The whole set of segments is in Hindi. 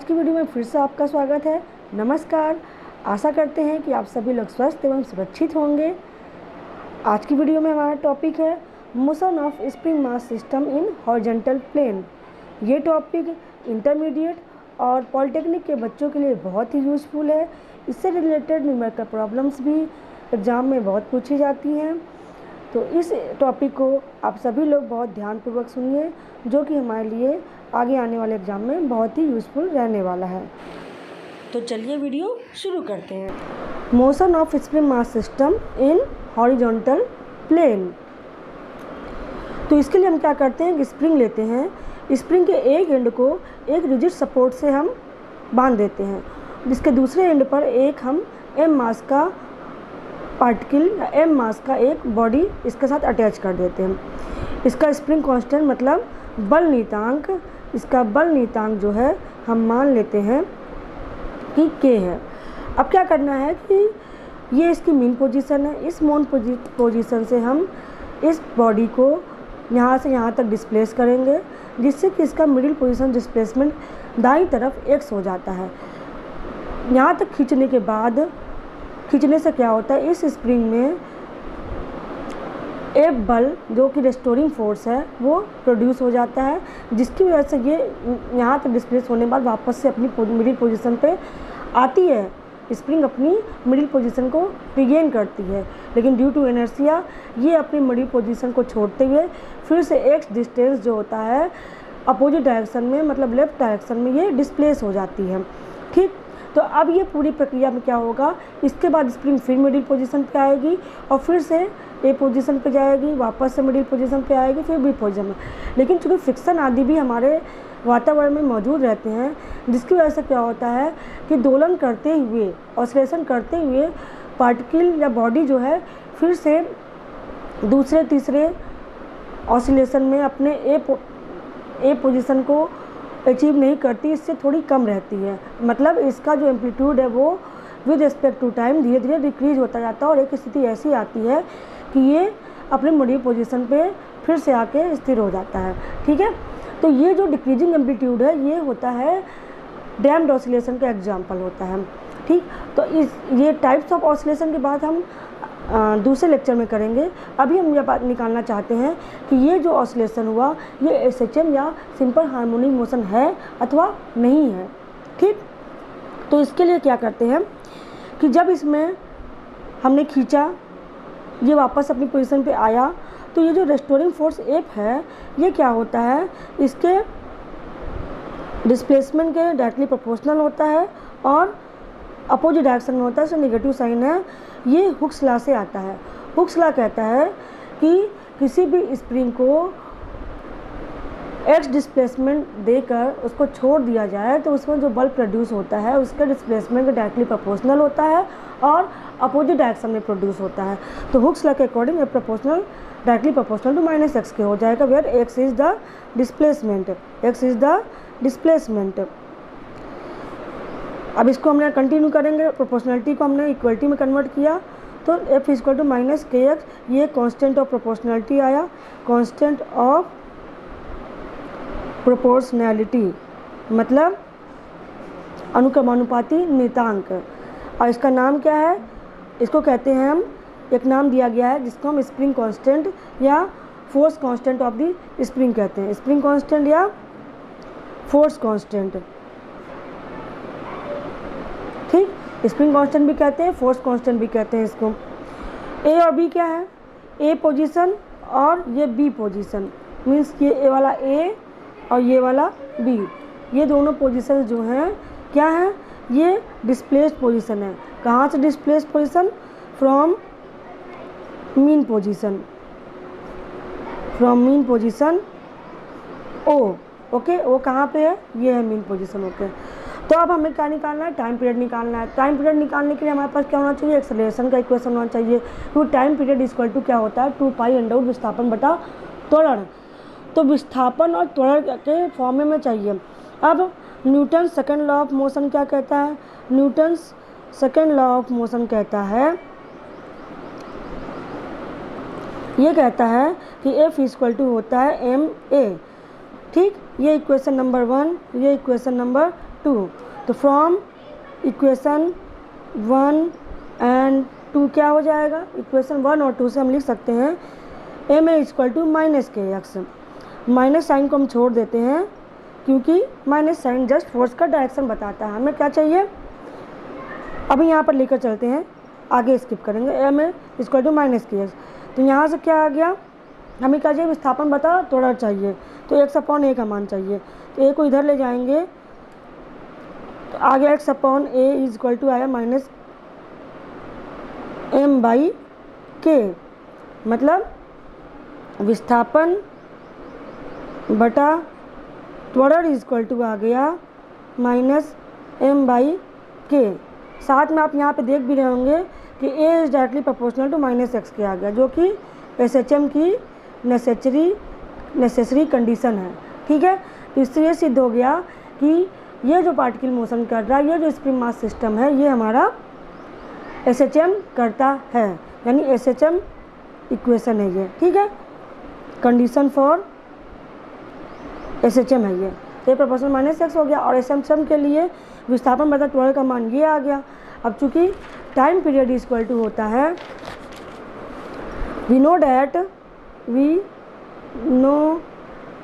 की वीडियो में फिर से आपका स्वागत है। नमस्कार। आशा करते हैं कि आप सभी लोग स्वस्थ एवं सुरक्षित होंगे। आज की वीडियो में हमारा टॉपिक है motion of spring mass system in horizontal plane. ये टॉपिक इंटरमीडिएट और पॉलिटेक्निक के बच्चों के लिए बहुत ही यूज़फुल है। इससे रिलेटेड न्यूमेरिकल प्रॉब्लम्स भी एग्ज़ाम में बहुत पूछी जाती हैं। तो इस टॉपिक को आप सभी लोग बहुत ध्यानपूर्वक सुनिए, जो कि हमारे लिए आगे आने वाले एग्ज़ाम में बहुत ही यूज़फुल रहने वाला है। तो चलिए वीडियो शुरू करते हैं। Motion of spring mass system in horizontal plane. तो इसके लिए हम क्या करते हैं कि स्प्रिंग लेते हैं। स्प्रिंग के एक एंड को एक रिजिड सपोर्ट से हम बांध देते हैं, जिसके दूसरे एंड पर एक हम एम मास का पार्टिकल या एम मास का एक बॉडी इसके साथ अटैच कर देते हैं। इसका स्प्रिंग कांस्टेंट मतलब बल नियतांक, इसका बल नियतांक जो है हम मान लेते हैं कि के है। अब क्या करना है कि ये इसकी मीन पोजीशन है। इस मीन पोजीशन से हम इस बॉडी को यहाँ से यहाँ तक डिस्प्लेस करेंगे, जिससे कि इसका मिडिल पोजीशन डिस्प्लेसमेंट दाईं तरफ एक्स हो जाता है। यहाँ तक खींचने के बाद खींचने से क्या होता है, इस स्प्रिंग में एक बल जो कि रेस्टोरिंग फोर्स है वो प्रोड्यूस हो जाता है, जिसकी वजह से ये यहाँ तक डिस्प्लेस होने के बाद वापस से अपनी मिडिल पोजीशन पे आती है। स्प्रिंग अपनी मिडिल पोजीशन को रिगेन करती है, लेकिन ड्यू टू इनर्शिया ये अपनी मिडिल पोजीशन को छोड़ते हुए फिर से एक्स डिस्टेंस जो होता है अपोजिट डायरेक्शन में, मतलब लेफ्ट डायरेक्शन में ये डिस्प्लेस हो जाती है। ठीक, तो अब ये पूरी प्रक्रिया में क्या होगा, इसके बाद स्प्रिंग फिर मिडिल पोजीशन पे आएगी और फिर से ए पोजीशन पे जाएगी, वापस से मिडिल पोजीशन पे आएगी, फिर बी पोजीशन में। लेकिन चूँकि फ्रिक्शन आदि भी हमारे वातावरण में मौजूद रहते हैं, जिसकी वजह से क्या होता है कि दोलन करते हुए, ऑसिलेशन करते हुए पार्टिकल या बॉडी जो है फिर से दूसरे तीसरे ऑसिलेशन में अपने ए पोजीशन को अचीव नहीं करती, इससे थोड़ी कम रहती है। मतलब इसका जो एम्पलीट्यूड है वो विद रिस्पेक्ट टू टाइम धीरे धीरे डिक्रीज होता जाता है और एक स्थिति ऐसी आती है कि ये अपने मिडिल पोजीशन पे फिर से आके स्थिर हो जाता है। ठीक है, तो ये जो डिक्रीजिंग एम्पलीट्यूड है ये होता है डैम्प्ड ऑसिलेशन का एग्जाम्पल होता है। ठीक, तो ये टाइप्स ऑफ ऑसिलेशन के बाद हम दूसरे लेक्चर में करेंगे। अभी हम यह बात निकालना चाहते हैं कि ये जो ऑसिलेशन हुआ ये एसएचएम या सिंपल हार्मोनिक मोशन है अथवा नहीं है। ठीक, तो इसके लिए क्या करते हैं कि जब इसमें हमने खींचा, ये वापस अपनी पोजीशन पे आया, तो ये जो रेस्टोरिंग फोर्स एफ है ये क्या होता है, इसके डिस्प्लेसमेंट के डायरेक्टली प्रोपोर्शनल होता है और अपोजिट डायरेक्शन में होता है, इसमें नेगेटिव साइन है। ये हुक्स लॉ से आता है। हुक्स लॉ कहता है कि किसी भी स्प्रिंग को एक्स डिस्प्लेसमेंट देकर उसको छोड़ दिया जाए तो उसमें जो बल प्रोड्यूस होता है उसका डिस्प्लेसमेंट डायरेक्टली प्रोपोर्शनल होता है और अपोजिट डायरेक्शन में प्रोड्यूस होता है। तो हुक्स लॉ के अकॉर्डिंग ये proportional directly proportional to minus X के हो जाएगा, where X is the displacement, X is the displacement. अब इसको हमने कंटिन्यू करेंगे, प्रोपोर्शनलिटी को हमने इक्वलिटी में कन्वर्ट किया, तो F equal to minus K x, ये कांस्टेंट ऑफ प्रोपोर्शनलिटी आया, कांस्टेंट ऑफ प्रोपोर्शनैलिटी मतलब अनुक्रमानुपाती नियतांक। और इसका नाम क्या है, इसको कहते हैं हम, एक नाम दिया गया है जिसको हम स्प्रिंग कांस्टेंट या force constant of the spring कहते हैं। स्प्रिंग कांस्टेंट या फोर्स कांस्टेंट। ठीक, स्प्रिंग कांस्टेंट भी कहते हैं, फोर्स कांस्टेंट भी कहते हैं इसको। ए और बी क्या है, ए पोजीशन और ये बी पोजीशन, मीन्स ये ए वाला ए और ये वाला बी, ये दोनों पोजीशन जो हैं क्या हैं, ये डिस्प्लेस्ड पोजीशन है। कहाँ से displaced position, from mean position, from mean position O. Okay, वो कहाँ पे है, ये है मीन पोजीशन। ओके, तो अब हमें क्या निकालना है, टाइम पीरियड निकालना है। टाइम पीरियड निकालने के लिए हमारे पास क्या होना चाहिए, एक्सेलरेशन का इक्वेशन होना चाहिए। तो टाइम पीरियड इक्वल टू क्या होता है, 2 अंडर रूट विस्थापन बटा त्वरण। तो विस्थापन और त्वरण के फॉर्म में चाहिए। अब Newton second law of motion क्या कहता है, Newton second law of motion कहता है, ये कहता है कि एफ इक्वल टू होता है एम ए। ठीक, ये इक्वेशन नंबर 1, ये इक्वेशन नंबर 2। तो फ्रॉम इक्वेशन 1 एंड 2 क्या हो जाएगा, इक्वेशन 1 और 2 से हम लिख सकते हैं M A equal to minus K X. Minus sign को हम छोड़ देते हैं क्योंकि माइनस साइन जस्ट फोर्स का डायरेक्शन बताता है। हमें क्या चाहिए, अभी यहाँ पर लेकर चलते हैं, आगे स्किप करेंगे। M A equal to minus K X, तो यहाँ से क्या आ गया, हमें क्या चाहिए, विस्थापन बता थोड़ा चाहिए, तो एक्स अपॉन ए का मान चाहिए। तो ए को इधर ले जाएंगे तो आ गया X upon A is equal to आया माइनस एम बाई के, मतलब विस्थापन बटा त्वरण इज इक्वल टू आ गया माइनस एम बाई के। साथ में आप यहाँ पे देख भी रहे होंगे कि A is directly proportional to minus X के आ गया, जो कि एसएचएम की नेसेसरी कंडीशन है। ठीक है, तो इससे ये सिद्ध हो गया कि ये जो पार्टिकल मोशन कर रहा है, ये जो स्प्रिंग मास सिस्टम है, ये हमारा एसएचएम करता है, यानी एसएचएम इक्वेशन है ये। ठीक है, कंडीशन फॉर एसएचएम है ये। ए प्रोपोर्शनल माइनस एक्स हो गया और एसएचएम के लिए विस्थापन बटा त्वरण का मान ये आ गया। अब चूंकि टाइम पीरियड इक्वल टू होता है, we know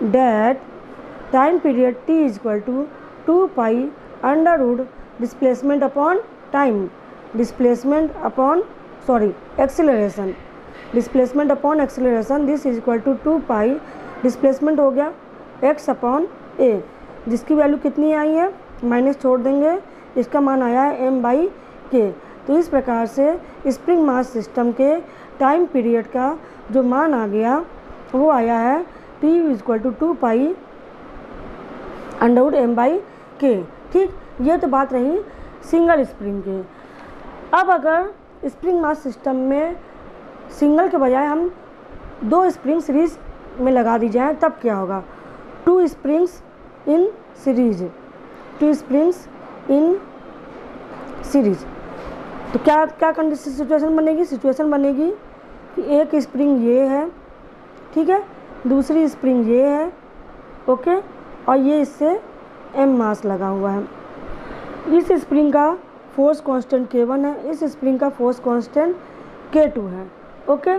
that time period T is equal to 2 pi under root displacement upon time, acceleration, displacement upon acceleration, this is equal to 2 pi displacement हो गया एक्स अपॉन ए, जिसकी वैल्यू कितनी आई है, माइनस छोड़ देंगे, इसका मान आया है एम बाई के। तो इस प्रकार से स्प्रिंग मास सिस्टम के टाइम पीरियड का जो मान आ गया वो आया है T equal to 2 pi under root M by K. ठीक, ये तो बात रही सिंगल स्प्रिंग की। अब अगर स्प्रिंग मास सिस्टम में सिंगल के बजाय हम 2 स्प्रिंग सीरीज में लगा दी जाए तब क्या होगा, 2 springs in series, 2 springs in series. तो क्या क्या कंडीशन सिचुएशन बनेगी, सिचुएशन बनेगी कि एक स्प्रिंग ये है, ठीक है, दूसरी स्प्रिंग ये है, ओके, और ये इससे एम मास लगा हुआ है। इस स्प्रिंग का फोर्स कांस्टेंट K1 है, इस स्प्रिंग का फोर्स कांस्टेंट K2 है, ओके।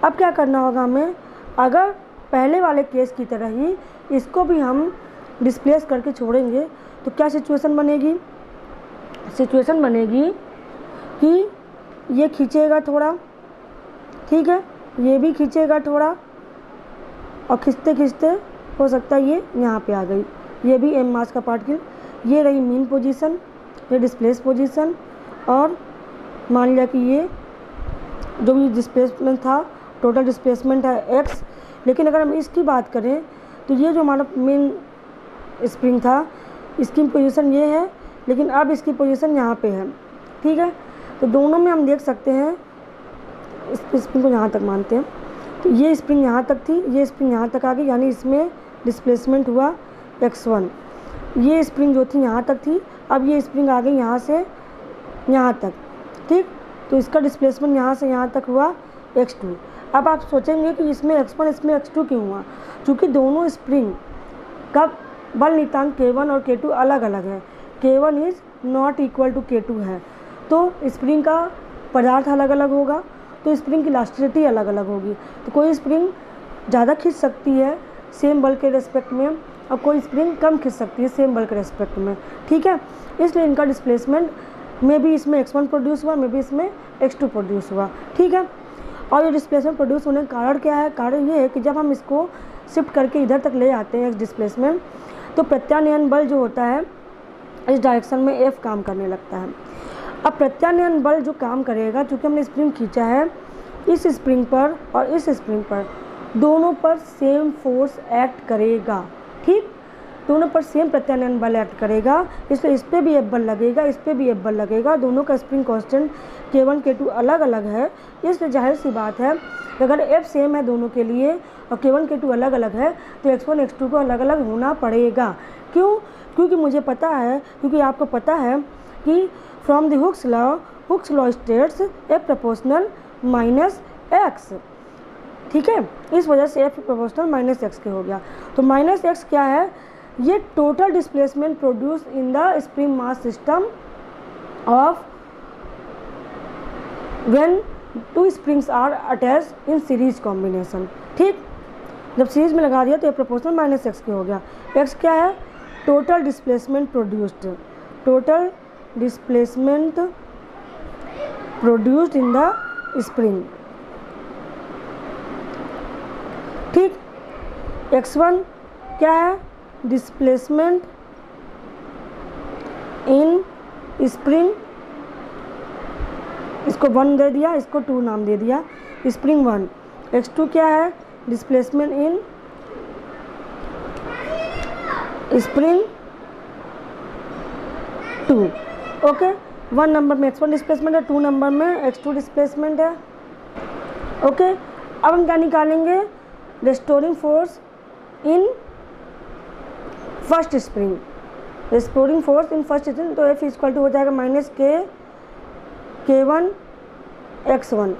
अब क्या करना होगा हमें, अगर पहले वाले केस की तरह ही इसको भी हम डिस्प्लेस करके छोड़ेंगे तो क्या सिचुएशन बनेगी, सिचुएशन बनेगी कि ये खींचेगा थोड़ा, ठीक है, ये भी खींचेगा थोड़ा, और खींचते खींचते हो सकता है ये यहाँ पे आ गई, ये भी एम मास का पार्टिकल, ये रही मीन पोजीशन, ये डिस्प्लेस पोजीशन, और मान लिया कि ये जो भी डिस्प्लेसमेंट था, टोटल डिस्प्लेसमेंट है एक्स। लेकिन अगर हम इसकी बात करें तो ये जो हमारा मेन स्प्रिंग था, इसकी पोजीशन ये है, लेकिन अब इसकी पोजीशन यहाँ पे है, ठीक है। तो दोनों में हम देख सकते हैं, इस स्प्रिंग को यहाँ तक मानते हैं, तो ये स्प्रिंग यहाँ तक थी, ये स्प्रिंग यहाँ तक आ गई, यानी इसमें डिस्प्लेसमेंट हुआ x1। ये स्प्रिंग जो थी यहाँ तक थी, अब ये स्प्रिंग आ गई यहाँ से यहाँ तक, ठीक। तो इसका डिस्प्लेसमेंट यहाँ से यहाँ तक हुआ x2। अब आप सोचेंगे कि इसमें x1 इसमें x2 क्यों हुआ, क्योंकि दोनों स्प्रिंग का बल नियतांक K1 और K2 अलग अलग है। K1 is not equal to K2 है, तो स्प्रिंग का पदार्थ अलग अलग होगा, तो स्प्रिंग की इलास्टिसिटी अलग अलग होगी। तो कोई स्प्रिंग ज़्यादा खींच सकती है सेम बल के रेस्पेक्ट में, और कोई स्प्रिंग कम खींच सकती है सेम बल के रेस्पेक्ट में, ठीक है। इसलिए इनका डिस्प्लेसमेंट में भी इसमें x1 प्रोड्यूस हुआ, में भी इसमें x2 प्रोड्यूस हुआ, ठीक है। और ये डिस्प्लेसमेंट प्रोड्यूस होने का कारण क्या है, कारण ये है कि जब हम इसको शिफ्ट करके इधर तक ले आते हैं डिस्प्लेसमेंट, तो प्रत्यानयन बल जो होता है इस डायरेक्शन में F काम करने लगता है। अब प्रत्यानयन बल जो काम करेगा, चूँकि हमने स्प्रिंग खींचा है, इस स्प्रिंग पर और इस स्प्रिंग पर दोनों पर सेम फोर्स एक्ट करेगा, ठीक, दोनों पर सेम प्रत्यानयन बल एक्ट करेगा। इसलिए इस पर भी एफ बल लगेगा, इस पर भी एफ बल लगेगा। दोनों का स्प्रिंग कांस्टेंट K1 K2 अलग अलग है, इसलिए जाहिर सी बात है कि अगर एफ सेम है दोनों के लिए और K1 K2 अलग अलग है तो x1 x2 को अलग अलग होना पड़ेगा। क्यों, क्योंकि मुझे पता है, क्योंकि आपको पता है कि from the Hooke's law states F proportional minus x, ठीक है। इस वजह से एफ प्रोपोर्शनल माइनस एक्स के हो गया। तो माइनस एक्स क्या है, ये total displacement produce in the spring mass system of when two springs are attached in series combination. ठीक, जब सीरीज में लगा दिया तो ये प्रोपोर्शनल माइनस एक्स के हो गया। एक्स क्या है? Total displacement produced, total displacement produced in the spring. ठीक, x1 क्या है? डिस्प्लेसमेंट इन स्प्रिंग, इसको 1 दे दिया, इसको 2 नाम दे दिया, स्प्रिंग 1। x2 क्या है? Displacement in spring 2। Okay, 1 number में x1 डिस्प्लेसमेंट है, 2 नंबर में x2 डिस्प्लेसमेंट है। ओके, अब हम क्या निकालेंगे? Restoring force in first spring, restoring force in first spring. तो F इक्वल टू हो जाएगा minus K1 X1,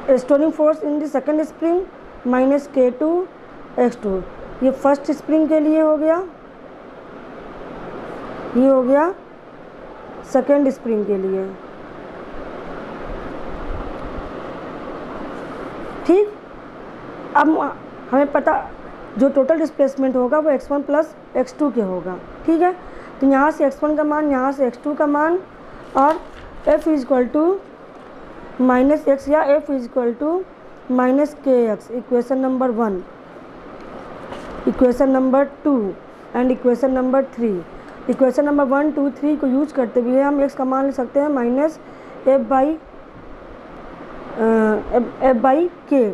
restoring force in the second spring minus K2 X2। ये फर्स्ट स्प्रिंग के लिए हो गया, ये हो गया सेकेंड स्प्रिंग के लिए। ठीक, अब हमें पता जो टोटल डिस्प्लेसमेंट होगा वो x1 प्लस x2 के होगा। ठीक है, तो यहाँ से x1 का मान, यहाँ से x2 का मान, और F equal to minus x या F equal to minus KX, equation number 1, equation number 2 and equation number 3। Equation number 1, 2, 3 को यूज करते हुए हम x का मान ले सकते हैं माइनस F बाई K,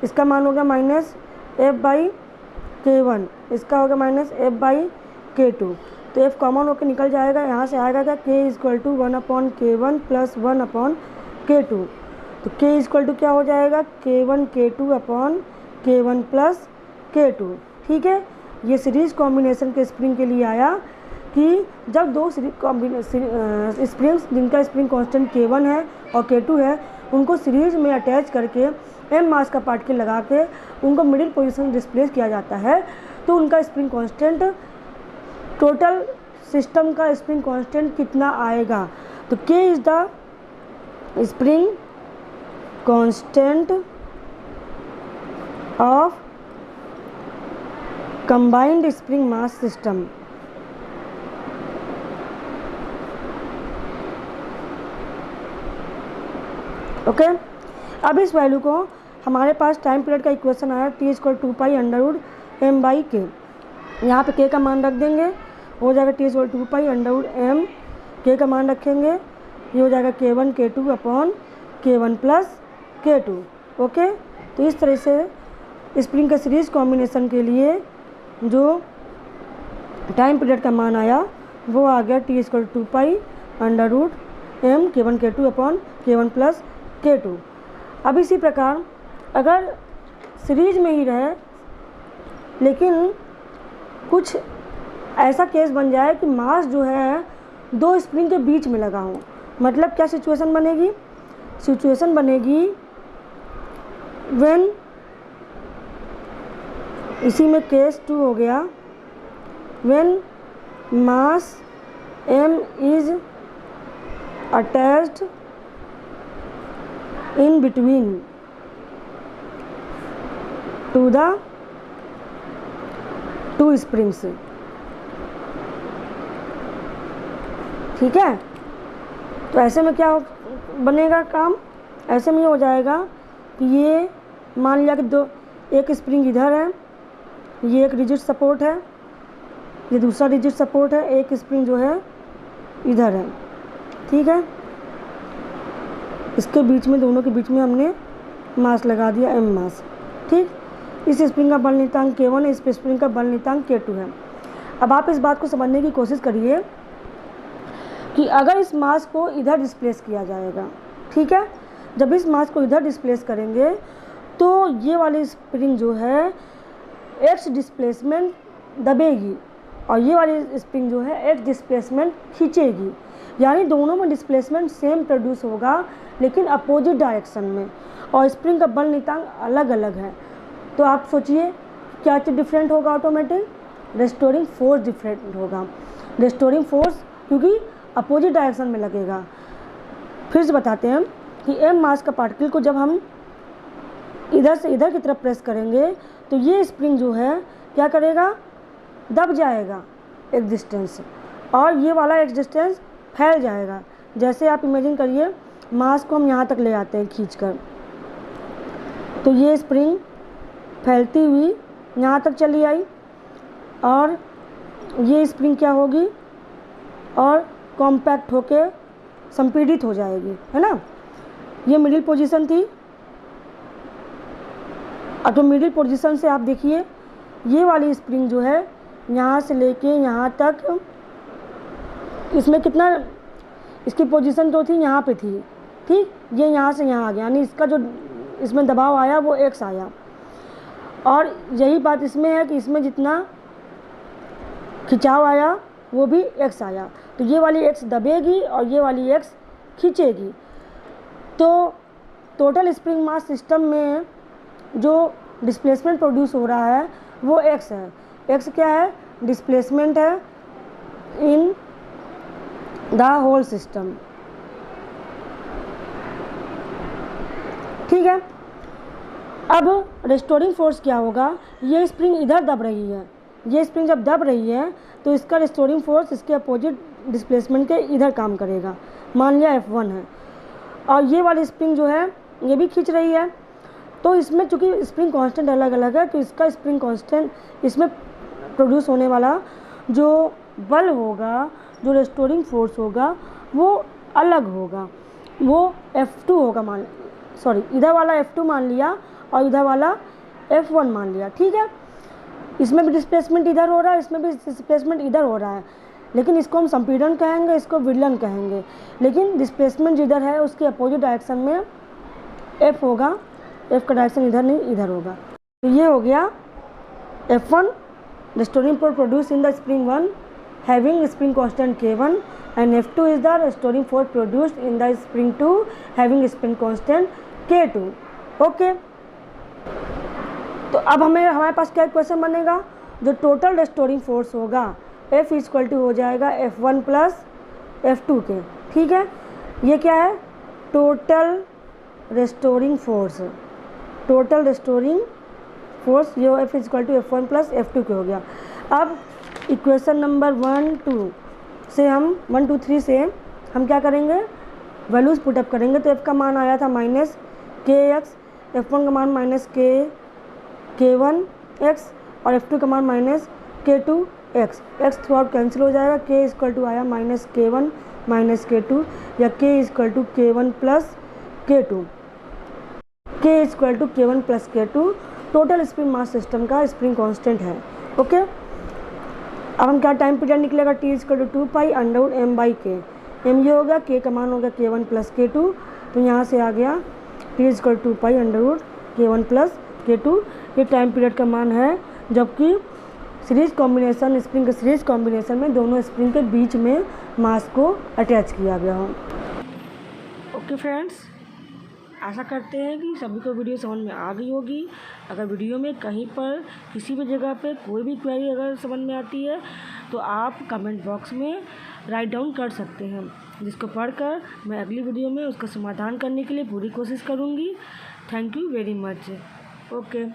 इसका मान होगा माइनस F बाई K1, इसका होगा माइनस F बाई K2। तो F कॉमन होकर निकल जाएगा, यहाँ से आएगा क्या? K equal to 1/K1 plus 1/K2। तो K इक्वल टू क्या हो जाएगा? K1 K2 upon K1 plus K2। ठीक है, ये सीरीज कॉम्बिनेशन के स्प्रिंग के लिए आया कि जब दो स्प्रिंग्स जिनका स्प्रिंग कांस्टेंट K1 है और K2 है, उनको सीरीज में अटैच करके m मास का पार्टिकल लगा के उनको मिडिल पोजीशन डिस्प्लेस किया जाता है, तो उनका स्प्रिंग कांस्टेंट, टोटल सिस्टम का स्प्रिंग कांस्टेंट कितना आएगा? तो K is the spring constant of combined spring mass system. Okay, अब इस वैल्यू को हमारे पास टाइम पीरियड का इक्वेशन आया T इक्वल 2π√m/K। यहाँ पे K का मान रख देंगे, हो जाएगा T इक्वल 2π√m, K का मान रखेंगे, ये हो जाएगा K1 K2 upon K1 plus K2। Okay, तो इस तरह से स्प्रिंग के सीरीज कॉम्बिनेशन के लिए जो टाइम पीरियड का मान आया वो आ गया T equal 2π√m K1 K2 upon K1 plus K2। अब इसी प्रकार अगर सीरीज में ही रहे लेकिन कुछ ऐसा केस बन जाए कि मास जो है दो स्प्रिंग के बीच में लगा हो, मतलब क्या सिचुएशन बनेगी? सिचुएशन बनेगी व्हेन, इसी में केस 2 हो गया, when mass m is attached in between to the two springs। ठीक है, तो ऐसे में क्या बनेगा काम? ऐसे में ये हो जाएगा कि ये मान लिया कि एक स्प्रिंग इधर है, ये एक रिजिड सपोर्ट है, ये दूसरा रिजिड सपोर्ट है, एक स्प्रिंग जो है इधर है। ठीक है, इसके बीच में, दोनों के बीच में हमने मास लगा दिया m मास। ठीक, इस स्प्रिंग का बल नियतांक K1 है, इस स्प्रिंग का बल नियतांक K2 है। अब आप इस बात को समझने की कोशिश करिए कि अगर इस मास को इधर डिस्प्लेस किया जाएगा, ठीक है, जब इस मास को इधर डिस्प्लेस करेंगे तो ये वाली स्प्रिंग जो है x डिस्प्लेसमेंट दबेगी और ये वाली स्प्रिंग जो है x डिस्प्लेसमेंट खींचेगी, यानी दोनों में डिस्प्लेसमेंट सेम प्रोड्यूस होगा लेकिन अपोजिट डायरेक्शन में, और स्प्रिंग का बल नियतांक अलग अलग है। तो आप सोचिए क्या चीज़ डिफरेंट होगा ऑटोमेटिक? रेस्टोरिंग फोर्स डिफरेंट होगा। रेस्टोरिंग फोर्स क्योंकि अपोजिट डायरेक्शन में लगेगा। फिर से बताते हैं कि m मास का पार्टिकल को जब हम इधर से इधर की तरफ प्रेस करेंगे तो ये स्प्रिंग जो है क्या करेगा, दब जाएगा एक डिस्टेंस, और ये वाला एक डिस्टेंस फैल जाएगा। जैसे आप इमेजिन करिए मास को हम यहाँ तक ले आते हैं खींचकर, तो ये स्प्रिंग फैलती हुई यहाँ तक चली आई और ये स्प्रिंग क्या होगी और कॉम्पैक्ट होके संपीड़ित हो जाएगी, है ना। ये मिडिल पोजीशन थी। अब तो मिडिल पोजीशन से आप देखिए ये वाली स्प्रिंग जो है यहाँ से लेके यहाँ तक, इसमें कितना, इसकी पोजीशन जो थी यहाँ पे थी, ठीक, ये यहाँ से यहाँ आ गया, यानी इसका जो इसमें दबाव आया वो x आया। और यही बात इसमें है कि इसमें जितना खिंचाव आया वो भी x आया, तो ये वाली x दबेगी और ये वाली x खींचेगी। तो टोटल स्प्रिंग मास सिस्टम में जो डिस्प्लेसमेंट प्रोड्यूस हो रहा है वो x है। x क्या है, डिस्प्लेसमेंट है इन द होल सिस्टम, ठीक है। अब रेस्टोरिंग फोर्स क्या होगा, ये स्प्रिंग इधर दब रही है, ये स्प्रिंग जब दब रही है तो इसका रेस्टोरिंग फोर्स इसके अपोजिट डिस्प्लेसमेंट के इधर काम करेगा। मान लिया F1 है और ये वाली स्प्रिंग जो है ये भी खींच रही है, तो इसमें चूँकि स्प्रिंग कांस्टेंट अलग अलग है तो इसका स्प्रिंग कांस्टेंट, इसमें प्रोड्यूस होने वाला जो बल होगा, जो रेस्टोरिंग फोर्स होगा वो अलग होगा, वो F2 होगा। इधर वाला F2 मान लिया और इधर वाला F1 मान लिया, ठीक है। इसमें भी डिस्प्लेसमेंट इधर हो रहा है, इसमें भी डिस्प्लेसमेंट इधर हो रहा है, लेकिन इसको हम संपीड़न कहेंगे, इसको विलयन कहेंगे। लेकिन डिस्प्लेसमेंट जिधर है उसके अपोजिट डायरेक्शन में F होगा, F का डायरेक्शन इधर नहीं इधर होगा। तो ये हो गया F1 restoring force produced in the spring 1 having spring constant K1 and F2 is the restoring force produced in the spring 2 having spring constant K2। Okay, तो अब हमारे पास क्या क्वेश्चन बनेगा, जो टोटल रेस्टोरिंग फोर्स होगा F इक्वल टू हो जाएगा F1 प्लस F2 के, ठीक है। ये क्या है, total restoring force, total restoring force ये F equal to F1 plus F2 के हो गया। अब इक्वेशन नंबर 1, 2 से हम 1, 2, 3 से हम क्या करेंगे, वैल्यूज़ पुटअप करेंगे। तो F का मान आया था माइनस KX, F1 का मान माइनस K1X और F2 का मान minus K2X। X throughout cancel हो जाएगा, K इक्वल टू आया माइनस K1 माइनस K2 या K equal to K1 plus K2, K equal to K1 plus K2 total spring mass system का स्प्रिंग कांस्टेंट है। ओके, अब हम क्या टाइम पीरियड निकलेगा, T equal to 2 pi under M by K। M ये हो गया, K का मान हो गया K1 प्लस K2, तो यहाँ से आ गया T equal to 2 pi under K1 plus K2। ये टाइम पीरियड का मान है जबकि सीरीज कॉम्बिनेशन, स्प्रिंग के सीरीज कॉम्बिनेशन में दोनों स्प्रिंग के बीच में मास को अटैच किया गया हो। ओके फ्रेंड्स, आशा करते हैं कि सभी को वीडियो समझ में आ गई होगी। अगर वीडियो में कहीं पर किसी भी जगह पे कोई भी क्वेरी अगर समझ में आती है तो आप कमेंट बॉक्स में राइट डाउन कर सकते हैं, जिसको पढ़कर मैं अगली वीडियो में उसका समाधान करने के लिए पूरी कोशिश करूँगी। Thank you very much. Okay.